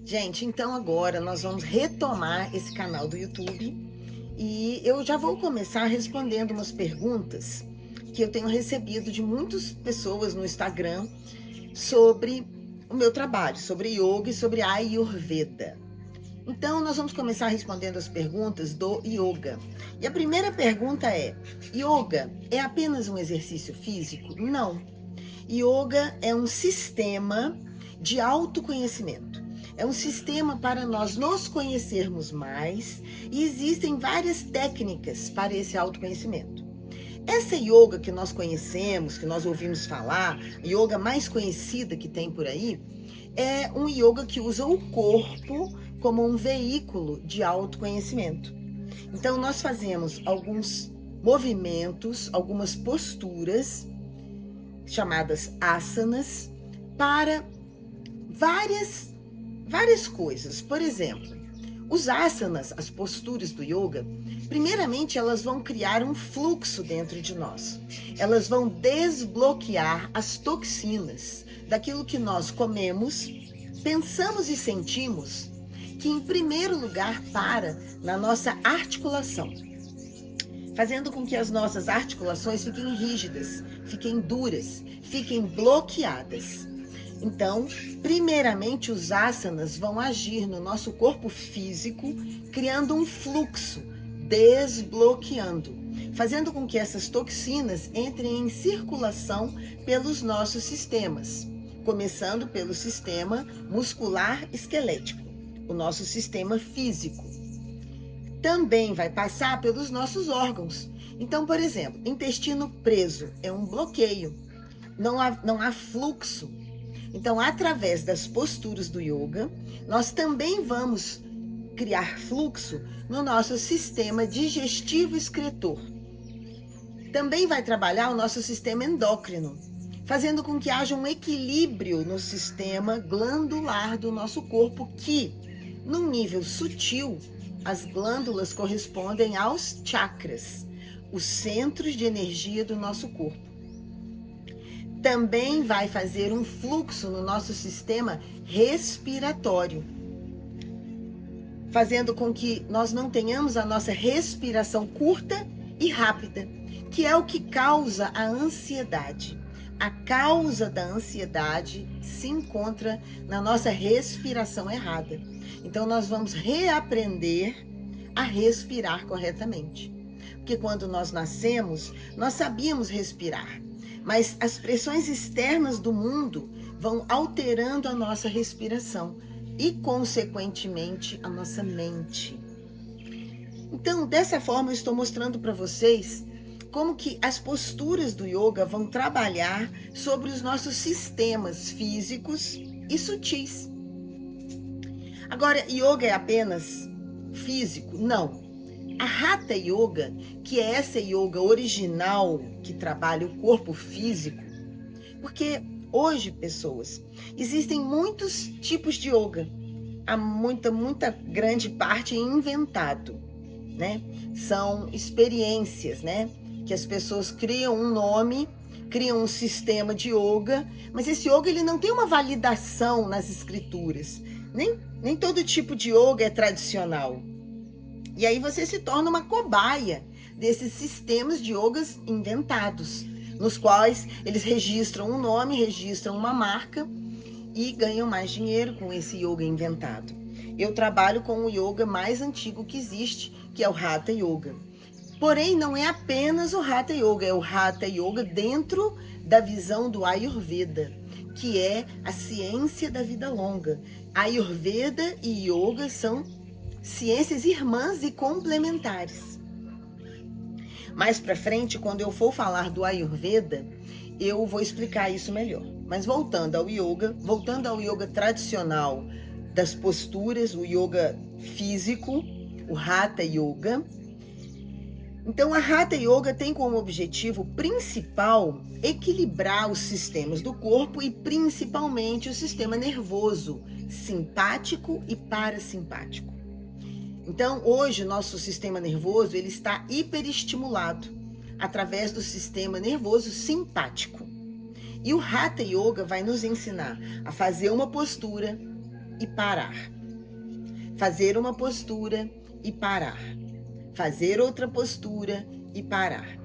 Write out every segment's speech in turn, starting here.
Gente, então agora nós vamos retomar esse canal do YouTube e eu já vou começar respondendo umas perguntas que eu tenho recebido de muitas pessoas no Instagram sobre o meu trabalho, sobre yoga e sobre Ayurveda. Então, nós vamos começar respondendo as perguntas do yoga. E a primeira pergunta é: yoga é apenas um exercício físico? Não. Yoga é um sistema de autoconhecimento. É um sistema para nós nos conhecermos mais e existem várias técnicas para esse autoconhecimento. Essa yoga que nós conhecemos, que nós ouvimos falar, a yoga mais conhecida que tem por aí, é um yoga que usa o corpo como um veículo de autoconhecimento. Então, nós fazemos alguns movimentos, algumas posturas, chamadas asanas, para várias coisas. Por exemplo, os asanas, as posturas do yoga, primeiramente elas vão criar um fluxo dentro de nós. Elas vão desbloquear as toxinas daquilo que nós comemos, pensamos e sentimos, que em primeiro lugar para na nossa articulação, fazendo com que as nossas articulações fiquem rígidas, fiquem duras, fiquem bloqueadas. Então, primeiramente, os asanas vão agir no nosso corpo físico, criando um fluxo, desbloqueando, fazendo com que essas toxinas entrem em circulação pelos nossos sistemas, começando pelo sistema muscular esquelético, o nosso sistema físico. Também vai passar pelos nossos órgãos. Então, por exemplo, intestino preso é um bloqueio, não há fluxo. Então, através das posturas do yoga, nós também vamos criar fluxo no nosso sistema digestivo excretor. Também vai trabalhar o nosso sistema endócrino, fazendo com que haja um equilíbrio no sistema glandular do nosso corpo, que, num nível sutil, as glândulas correspondem aos chakras, os centros de energia do nosso corpo. Também vai fazer um fluxo no nosso sistema respiratório, fazendo com que nós não tenhamos a nossa respiração curta e rápida, que é o que causa a ansiedade. A causa da ansiedade se encontra na nossa respiração errada. Então, nós vamos reaprender a respirar corretamente. Porque quando nós nascemos, nós sabíamos respirar. Mas as pressões externas do mundo vão alterando a nossa respiração e, consequentemente, a nossa mente. Então, dessa forma, eu estou mostrando para vocês como que as posturas do yoga vão trabalhar sobre os nossos sistemas físicos e sutis. Agora, yoga é apenas físico? Não. A Hatha Yoga, que é essa yoga original que trabalha o corpo físico, porque hoje, pessoas, existem muitos tipos de yoga, há muita grande parte inventado, né? São experiências, né? Que as pessoas criam um nome, criam um sistema de yoga, mas esse yoga ele não tem uma validação nas escrituras. Nem todo tipo de yoga é tradicional. E aí você se torna uma cobaia desses sistemas de yogas inventados, nos quais eles registram um nome, registram uma marca e ganham mais dinheiro com esse yoga inventado. Eu trabalho com o yoga mais antigo que existe, que é o Hatha Yoga. Porém, não é apenas o Hatha Yoga, é o Hatha Yoga dentro da visão do Ayurveda, que é a ciência da vida longa. Ayurveda e Yoga são ciências irmãs e complementares. Mais para frente, quando eu for falar do Ayurveda, eu vou explicar isso melhor. Mas voltando ao yoga tradicional das posturas, o yoga físico, o Hatha Yoga. Então, a Hatha Yoga tem como objetivo principal equilibrar os sistemas do corpo e principalmente o sistema nervoso, simpático e parasimpático. Então, hoje, nosso sistema nervoso ele está hiperestimulado através do sistema nervoso simpático. E o Hatha Yoga vai nos ensinar a fazer uma postura e parar. fazer uma postura e parar. Fazer outra postura e parar.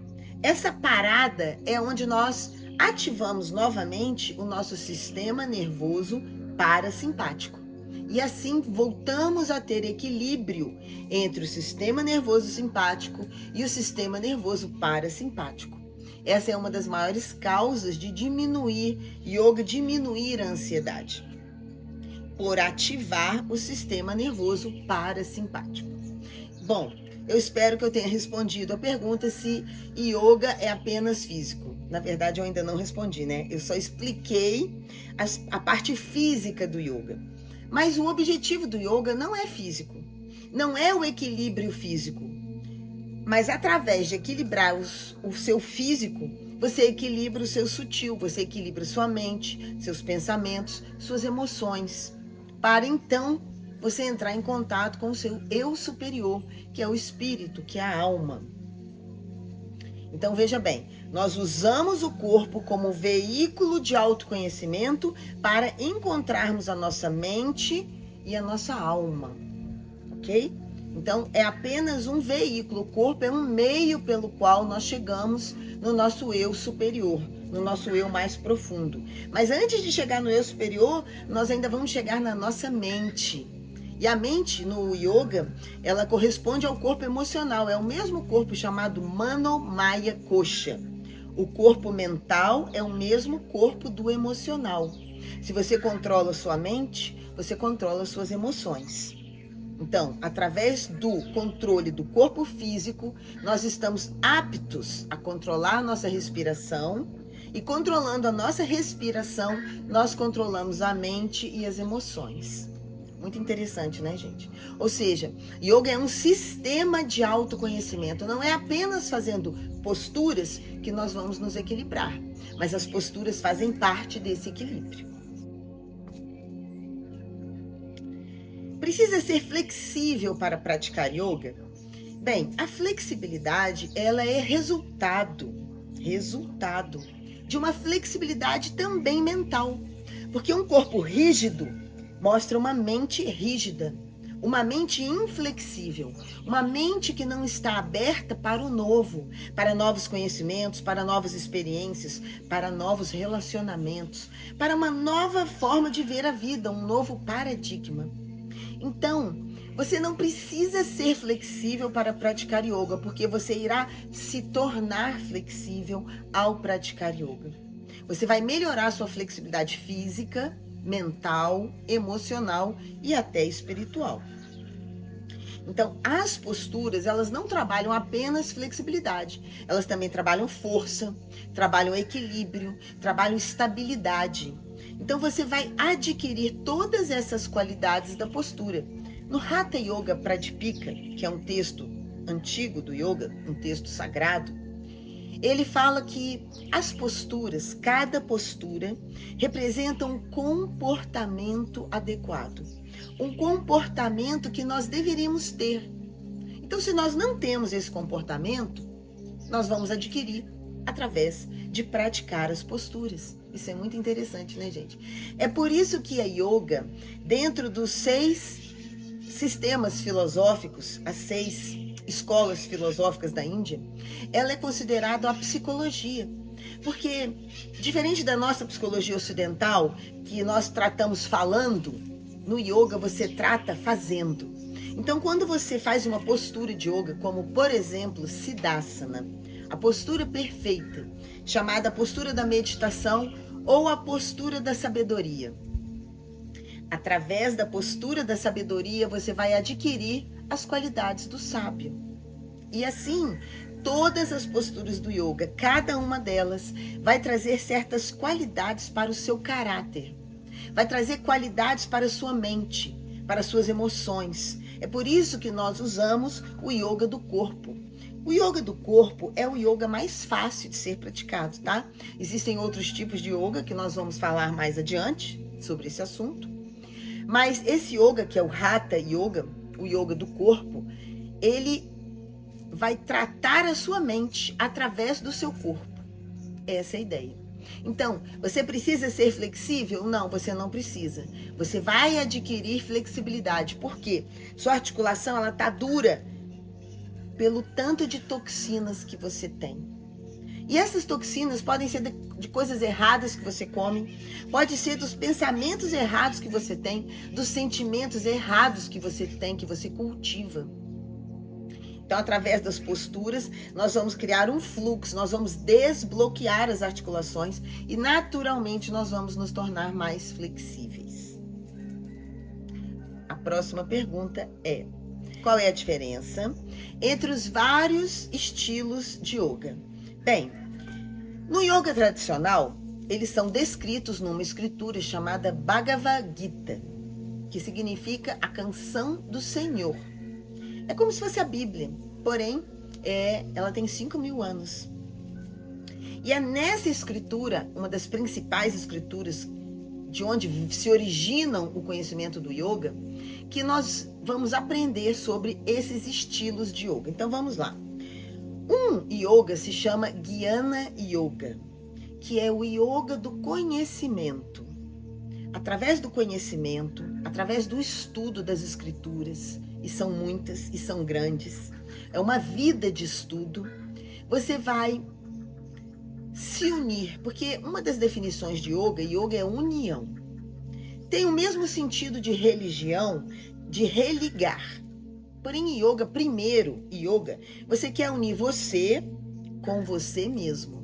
Essa parada é onde nós ativamos novamente o nosso sistema nervoso parasimpático. E assim voltamos a ter equilíbrio entre o sistema nervoso simpático e o sistema nervoso parasimpático. Essa é uma das maiores causas de yoga diminuir a ansiedade, por ativar o sistema nervoso parasimpático. Bom, eu espero que eu tenha respondido a pergunta se yoga é apenas físico. Na verdade, eu ainda não respondi, né? Eu só expliquei a parte física do yoga. Mas o objetivo do yoga não é físico, não é o equilíbrio físico. Mas através de equilibrar o seu físico, você equilibra o seu sutil, você equilibra sua mente, seus pensamentos, suas emoções, para então você entrar em contato com o seu eu superior, que é o espírito, que é a alma. Então veja bem, nós usamos o corpo como veículo de autoconhecimento para encontrarmos a nossa mente e a nossa alma, ok? Então é apenas um veículo, o corpo é um meio pelo qual nós chegamos no nosso eu superior, no nosso eu mais profundo. Mas antes de chegar no eu superior, nós ainda vamos chegar na nossa mente. E a mente, no yoga, ela corresponde ao corpo emocional. É o mesmo corpo chamado Mano Maya Kosha. O corpo mental é o mesmo corpo do emocional. Se você controla sua mente, você controla suas emoções. Então, através do controle do corpo físico, nós estamos aptos a controlar nossa respiração. E controlando a nossa respiração, nós controlamos a mente e as emoções. Muito interessante, né, gente? Ou seja, yoga é um sistema de autoconhecimento. Não é apenas fazendo posturas que nós vamos nos equilibrar, mas as posturas fazem parte desse equilíbrio. Precisa ser flexível para praticar yoga? Bem, a flexibilidade, ela é resultado de uma flexibilidade também mental. Porque um corpo rígido mostra uma mente rígida, uma mente inflexível, uma mente que não está aberta para o novo, para novos conhecimentos, para novas experiências, para novos relacionamentos, para uma nova forma de ver a vida, um novo paradigma. Então, você não precisa ser flexível para praticar yoga, porque você irá se tornar flexível ao praticar yoga. Você vai melhorar sua flexibilidade física, mental, emocional e até espiritual. Então, as posturas, elas não trabalham apenas flexibilidade, elas também trabalham força, trabalham equilíbrio, trabalham estabilidade. Então, você vai adquirir todas essas qualidades da postura. No Hatha Yoga Pradipika, que é um texto antigo do yoga, um texto sagrado, ele fala que as posturas, cada postura, representa um comportamento adequado. Um comportamento que nós deveríamos ter. Então, se nós não temos esse comportamento, nós vamos adquirir através de praticar as posturas. Isso é muito interessante, né, gente? É por isso que a yoga, dentro dos 6 sistemas filosóficos, as 6 escolas filosóficas da Índia, ela é considerada a psicologia. Porque, diferente da nossa psicologia ocidental, que nós tratamos falando, no yoga você trata fazendo. Então, quando você faz uma postura de yoga, como, por exemplo, Siddhasana, a postura perfeita, chamada postura da meditação ou a postura da sabedoria. Através da postura da sabedoria, você vai adquirir as qualidades do sábio. E assim, todas as posturas do yoga, cada uma delas, vai trazer certas qualidades para o seu caráter. Vai trazer qualidades para a sua mente, para as suas emoções. É por isso que nós usamos o yoga do corpo. O yoga do corpo é o yoga mais fácil de ser praticado, tá? Existem outros tipos de yoga que nós vamos falar mais adiante sobre esse assunto. Mas esse yoga, que é o Hatha Yoga, o yoga do corpo, ele vai tratar a sua mente através do seu corpo. Essa é a ideia. Então, você precisa ser flexível? Não, você não precisa. Você vai adquirir flexibilidade. Por quê? Sua articulação, ela tá dura pelo tanto de toxinas que você tem. E essas toxinas podem ser de coisas erradas que você come, pode ser dos pensamentos errados que você tem, dos sentimentos errados que você tem, que você cultiva. Então, através das posturas, nós vamos criar um fluxo, nós vamos desbloquear as articulações e, naturalmente, nós vamos nos tornar mais flexíveis. A próxima pergunta é: qual é a diferença entre os vários estilos de yoga? Bem, no yoga tradicional, eles são descritos numa escritura chamada Bhagavad Gita, que significa a canção do Senhor. É como se fosse a Bíblia, porém, ela tem 5.000 anos. E é nessa escritura, uma das principais escrituras de onde se originam o conhecimento do yoga, que nós vamos aprender sobre esses estilos de yoga. Então vamos lá. Um yoga se chama Jnana Yoga, que é o yoga do conhecimento. Através do conhecimento, através do estudo das escrituras, e são muitas e são grandes, é uma vida de estudo, você vai se unir, porque uma das definições de yoga é união. Tem o mesmo sentido de religião, de religar. Porém, yoga, primeiro, você quer unir você com você mesmo.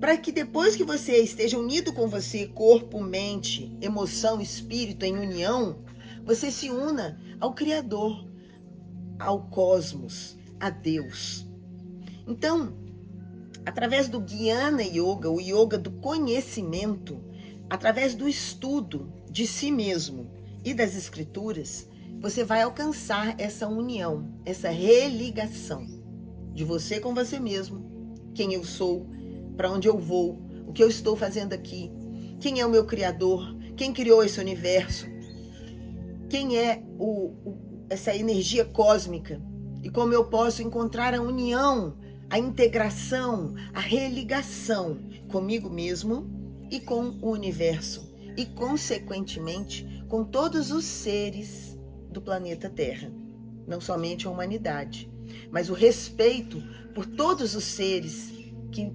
Para que depois que você esteja unido com você, corpo, mente, emoção, espírito, em união, você se una ao Criador, ao cosmos, a Deus. Então, através do Jnana Yoga, o yoga do conhecimento, através do estudo de si mesmo e das escrituras, você vai alcançar essa união, essa religação de você com você mesmo, quem eu sou, para onde eu vou, o que eu estou fazendo aqui, quem é o meu Criador, quem criou esse universo, quem é essa energia cósmica e como eu posso encontrar a união, a integração, a religação comigo mesmo e com o universo e, consequentemente, com todos os seres do planeta Terra, não somente a humanidade, mas o respeito por todos os seres que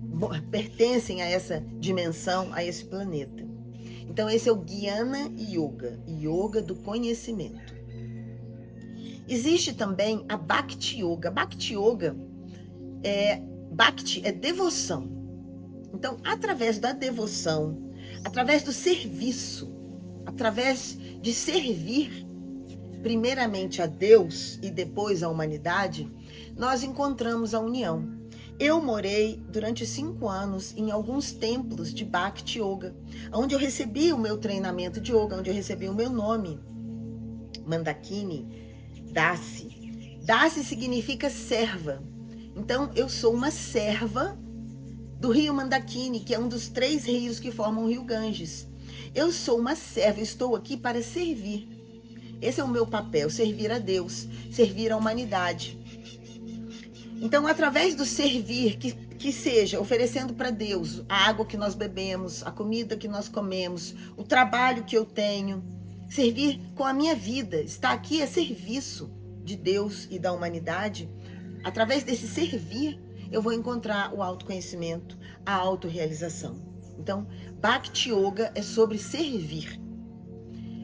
pertencem a essa dimensão, a esse planeta. Então esse é o Jnana Yoga, yoga do conhecimento. Existe também a Bhakti Yoga. Bhakti Yoga Bhakti é devoção. Então, através da devoção, através do serviço, através de servir primeiramente a Deus e depois a humanidade, nós encontramos a união. Eu morei durante 5 anos em alguns templos de Bhakti Yoga, onde eu recebi o meu treinamento de yoga, onde eu recebi o meu nome, Mandakini Dasi. Dasi significa serva. Então, eu sou uma serva do rio Mandakini, que é um dos 3 rios que formam o rio Ganges. Eu sou uma serva, estou aqui para servir. Esse é o meu papel, servir a Deus, servir a humanidade. Então, através do servir, que seja oferecendo para Deus a água que nós bebemos, a comida que nós comemos, o trabalho que eu tenho, servir com a minha vida, estar aqui a serviço de Deus e da humanidade. Através desse servir, eu vou encontrar o autoconhecimento, a autorrealização. Então, Bhakti Yoga é sobre servir.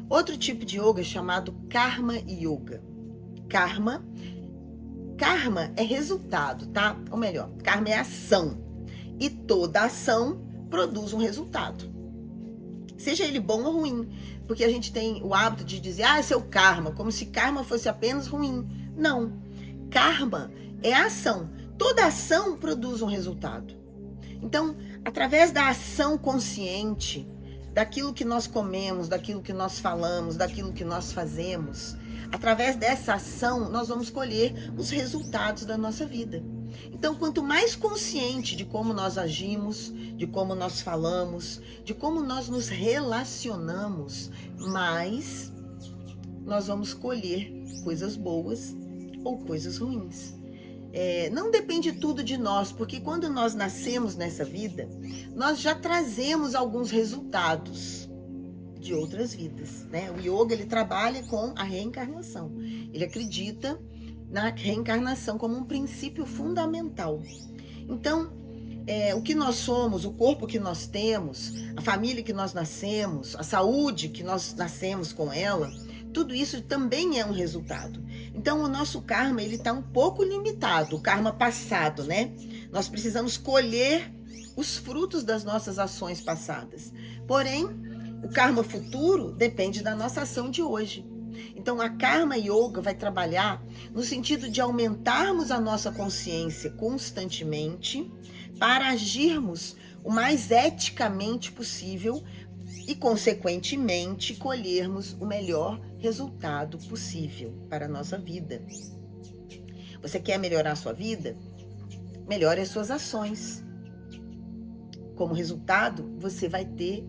Outro tipo de yoga é chamado Karma Yoga. Karma é resultado, tá? Ou melhor, karma é ação. E toda ação produz um resultado. Seja ele bom ou ruim. Porque a gente tem o hábito de dizer, esse é o karma, como se karma fosse apenas ruim. Não. Karma é a ação. Toda ação produz um resultado. Então, através da ação consciente, daquilo que nós comemos, daquilo que nós falamos, daquilo que nós fazemos, através dessa ação, nós vamos colher os resultados da nossa vida. Então, quanto mais consciente de como nós agimos, de como nós falamos, de como nós nos relacionamos, mais nós vamos colher coisas boas ou coisas ruins. não depende tudo de nós, porque quando nós nascemos nessa vida, nós já trazemos alguns resultados de outras vidas, né? O yoga, ele trabalha com a reencarnação. Ele acredita na reencarnação como um princípio fundamental. Então, o que nós somos, o corpo que nós temos, a família que nós nascemos, a saúde que nós nascemos com ela, tudo isso também é um resultado. Então, o nosso karma, ele está um pouco limitado, o karma passado, né? Nós precisamos colher os frutos das nossas ações passadas. Porém, o karma futuro depende da nossa ação de hoje. Então, a Karma Yoga vai trabalhar no sentido de aumentarmos a nossa consciência constantemente para agirmos o mais eticamente possível e, consequentemente, colhermos o melhor resultado possível para a nossa vida. Você quer melhorar a sua vida? Melhore as suas ações. Como resultado, você vai ter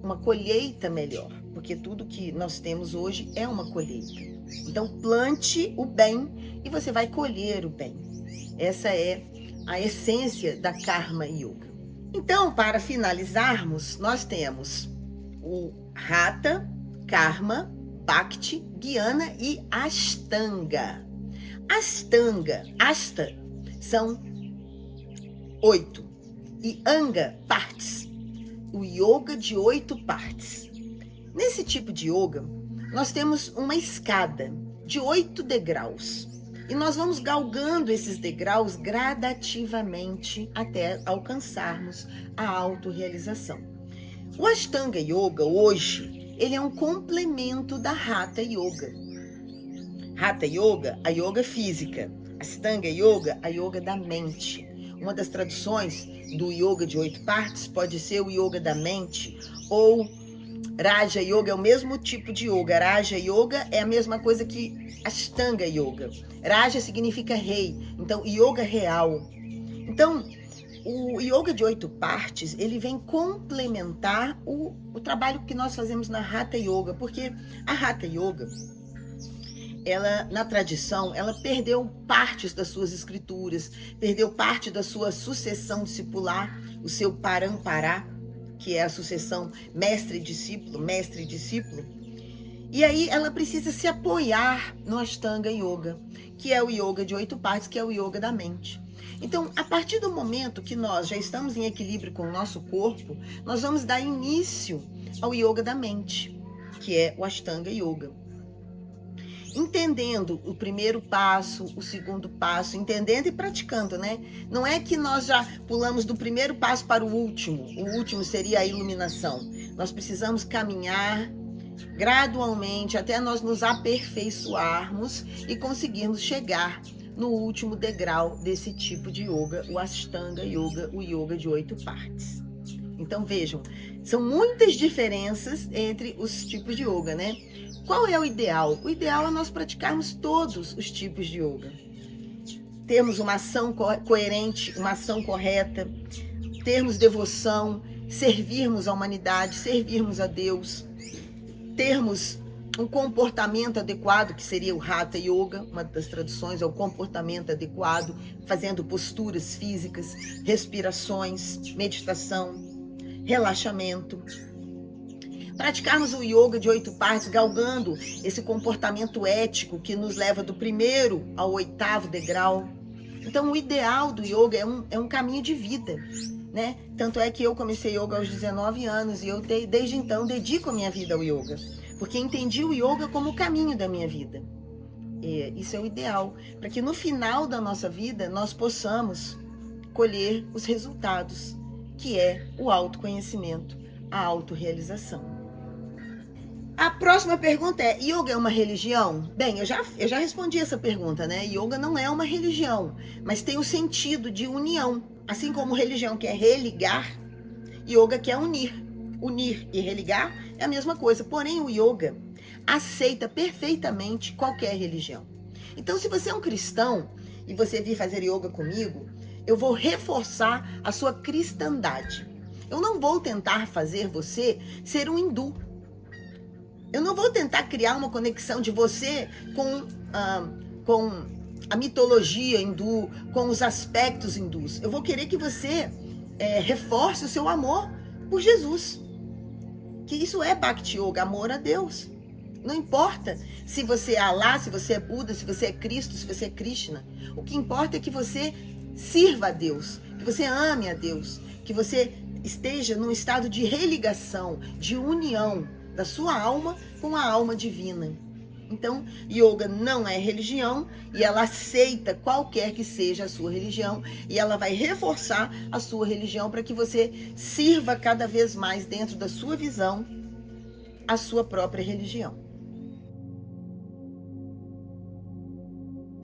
uma colheita melhor, porque tudo que nós temos hoje é uma colheita. Então, plante o bem e você vai colher o bem. Essa é a essência da Karma Yoga. Então, para finalizarmos, nós temos o Hatha, Karma, Bhakti, Dhyana e Ashtanga. Asta são 8 e Anga, partes. O yoga de 8 partes. Nesse tipo de yoga, nós temos uma escada de 8 degraus. E nós vamos galgando esses degraus gradativamente até alcançarmos a autorrealização. O Ashtanga Yoga, hoje, ele é um complemento da Hatha Yoga. Hatha Yoga, a yoga física. Ashtanga Yoga, a yoga da mente. Uma das traduções do yoga de 8 partes pode ser o yoga da mente, ou Raja Yoga é o mesmo tipo de yoga. Raja Yoga é a mesma coisa que Ashtanga Yoga. Raja significa rei, então yoga real. Então, o yoga de 8 partes, ele vem complementar o trabalho que nós fazemos na Hatha Yoga, porque a Hatha Yoga, ela, na tradição, ela perdeu partes das suas escrituras, perdeu parte da sua sucessão discipular, o seu parampará, que é a sucessão mestre-discípulo, mestre-discípulo. E aí ela precisa se apoiar no Ashtanga Yoga, que é o yoga de 8 partes, que é o yoga da mente. Então, a partir do momento que nós já estamos em equilíbrio com o nosso corpo, nós vamos dar início ao yoga da mente, que é o Ashtanga Yoga. Entendendo o primeiro passo, o segundo passo, entendendo e praticando, né? Não é que nós já pulamos do primeiro passo para o último seria a iluminação. Nós precisamos caminhar gradualmente até nós nos aperfeiçoarmos e conseguirmos chegar no último degrau desse tipo de yoga, o Ashtanga Yoga, o yoga de 8 partes. Então vejam, são muitas diferenças entre os tipos de yoga, né? Qual é o ideal? O ideal é nós praticarmos todos os tipos de yoga. Termos uma ação coerente, uma ação correta, termos devoção, servirmos a humanidade, servirmos a Deus, termos um comportamento adequado, que seria o Hatha Yoga, uma das traduções é o comportamento adequado, fazendo posturas físicas, respirações, meditação, relaxamento. Praticarmos o yoga de 8 partes, galgando esse comportamento ético que nos leva do primeiro ao 8º degrau. Então, o ideal do yoga é um caminho de vida, né? Tanto é que eu comecei yoga aos 19 anos e eu desde então dedico a minha vida ao yoga, porque entendi o yoga como o caminho da minha vida. E isso é o ideal, para que no final da nossa vida nós possamos colher os resultados, que é o autoconhecimento, a autorrealização. A próxima pergunta é: yoga é uma religião? Bem, eu já respondi essa pergunta, né? Yoga não é uma religião, mas tem o sentido de união. Assim como religião quer religar, yoga quer unir. Unir e religar é a mesma coisa, porém o yoga aceita perfeitamente qualquer religião. Então, se você é um cristão e você vir fazer yoga comigo, eu vou reforçar a sua cristandade. Eu não vou tentar fazer você ser um hindu. Eu não vou tentar criar uma conexão de você com a mitologia hindu, com os aspectos hindus. Eu vou querer que você reforce o seu amor por Jesus. Que isso é Bhakti Yoga, amor a Deus. Não importa se você é Alá, se você é Buda, se você é Cristo, se você é Krishna. O que importa é que você sirva a Deus, que você ame a Deus, que você esteja num estado de religação, de união da sua alma com a alma divina. Então, yoga não é religião e ela aceita qualquer que seja a sua religião e ela vai reforçar a sua religião para que você sirva cada vez mais dentro da sua visão a sua própria religião.